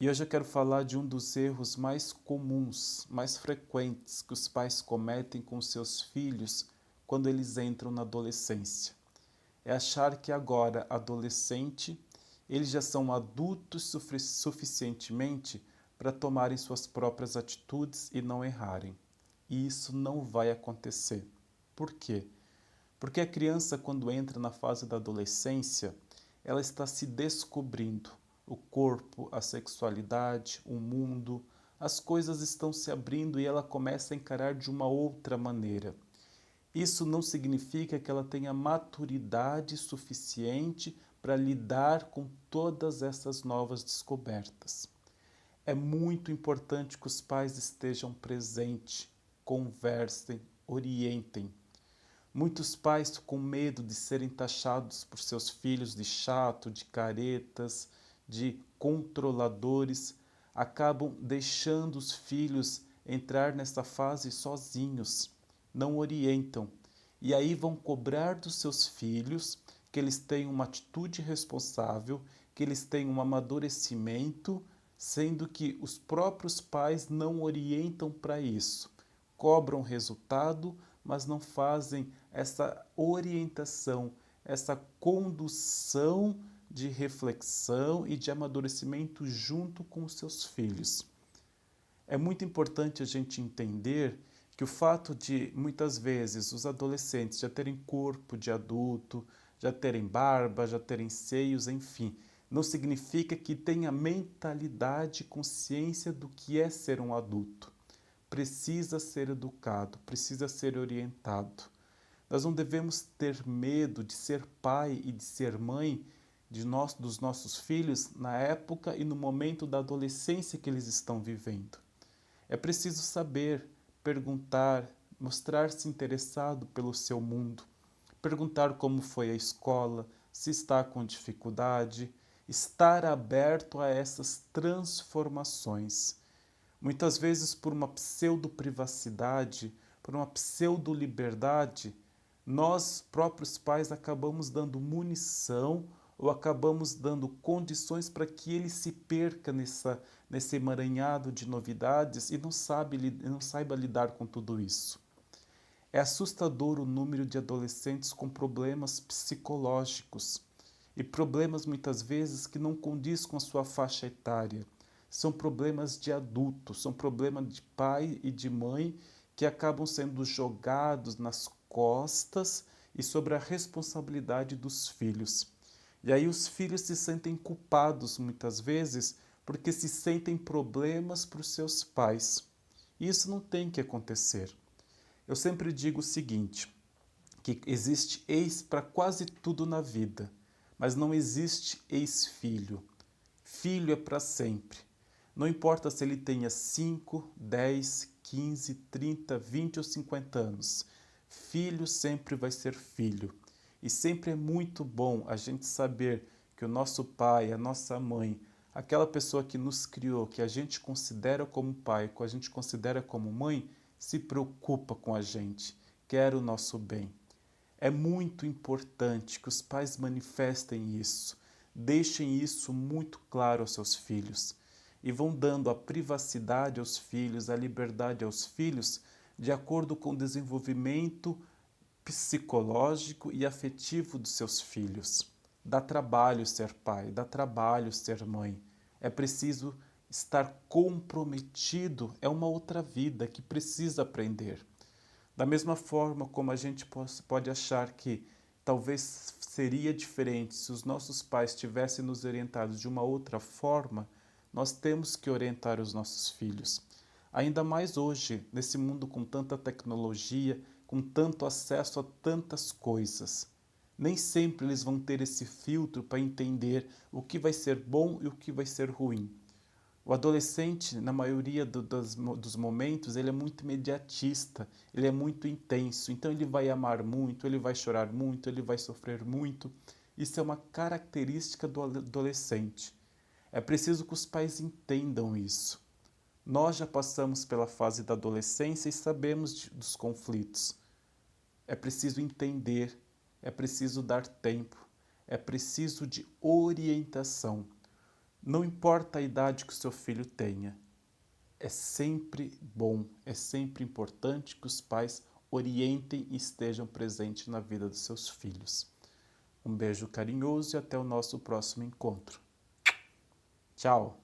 E hoje eu quero falar de um dos erros mais comuns, mais frequentes que os pais cometem com seus filhos quando eles entram na adolescência. É achar que agora, adolescente, eles já são adultos suficientemente para tomarem suas próprias atitudes e não errarem. E isso não vai acontecer. Por quê? Porque a criança, quando entra na fase da adolescência, ela está se descobrindo. O corpo, a sexualidade, o mundo, as coisas estão se abrindo e ela começa a encarar de uma outra maneira. Isso não significa que ela tenha maturidade suficiente para lidar com todas essas novas descobertas. É muito importante que os pais estejam presentes, conversem, orientem. Muitos pais, com medo de serem taxados por seus filhos de chato, de caretas, de controladores, acabam deixando os filhos entrar nessa fase sozinhos, não orientam. E aí vão cobrar dos seus filhos que eles tenham uma atitude responsável, que eles tenham um amadurecimento, sendo que os próprios pais não orientam para isso. Cobram resultado, mas não fazem essa orientação, essa condução de reflexão e de amadurecimento junto com os seus filhos. É muito importante a gente entender que o fato de, muitas vezes, os adolescentes já terem corpo de adulto, já terem barba, já terem seios, enfim, não significa que tenha mentalidade e consciência do que é ser um adulto. Precisa ser educado, precisa ser orientado. Nós não devemos ter medo de ser pai e de ser mãe dos nossos filhos na época e no momento da adolescência que eles estão vivendo. É preciso saber, perguntar, mostrar-se interessado pelo seu mundo, perguntar como foi a escola, se está com dificuldade, estar aberto a essas transformações. Muitas vezes, por uma pseudo-privacidade, por uma pseudo-liberdade, nós, próprios pais, acabamos dando munição ou acabamos dando condições para que ele se perca nesse emaranhado de novidades e não saiba lidar com tudo isso. É assustador o número de adolescentes com problemas psicológicos e problemas muitas vezes que não condiz com a sua faixa etária. São problemas de adulto, são problemas de pai e de mãe que acabam sendo jogados nas costas e sobre a responsabilidade dos filhos. E aí os filhos se sentem culpados muitas vezes porque se sentem problemas para os seus pais. E isso não tem que acontecer. Eu sempre digo o seguinte, que existe ex para quase tudo na vida, mas não existe ex-filho. Filho é para sempre. Não importa se ele tenha 5, 10, 15, 30, 20 ou 50 anos. Filho sempre vai ser filho. E sempre é muito bom a gente saber que o nosso pai, a nossa mãe, aquela pessoa que nos criou, que a gente considera como pai, que a gente considera como mãe, se preocupa com a gente, quer o nosso bem. É muito importante que os pais manifestem isso, deixem isso muito claro aos seus filhos e vão dando a privacidade aos filhos, a liberdade aos filhos, de acordo com o desenvolvimento psicológico e afetivo dos seus filhos. Dá trabalho ser pai, dá trabalho ser mãe. É preciso estar comprometido, é uma outra vida que precisa aprender. Da mesma forma como a gente pode achar que talvez seria diferente se os nossos pais tivessem nos orientado de uma outra forma, nós temos que orientar os nossos filhos. Ainda mais hoje, nesse mundo com tanta tecnologia, com tanto acesso a tantas coisas. Nem sempre eles vão ter esse filtro para entender o que vai ser bom e o que vai ser ruim. O adolescente, na maioria dos momentos, ele é muito imediatista, ele é muito intenso, então ele vai amar muito, ele vai chorar muito, ele vai sofrer muito. Isso é uma característica do adolescente. É preciso que os pais entendam isso. Nós já passamos pela fase da adolescência e sabemos dos conflitos. É preciso entender, é preciso dar tempo, é preciso de orientação. Não importa a idade que o seu filho tenha, é sempre bom, é sempre importante que os pais orientem e estejam presentes na vida dos seus filhos. Um beijo carinhoso e até o nosso próximo encontro. Tchau!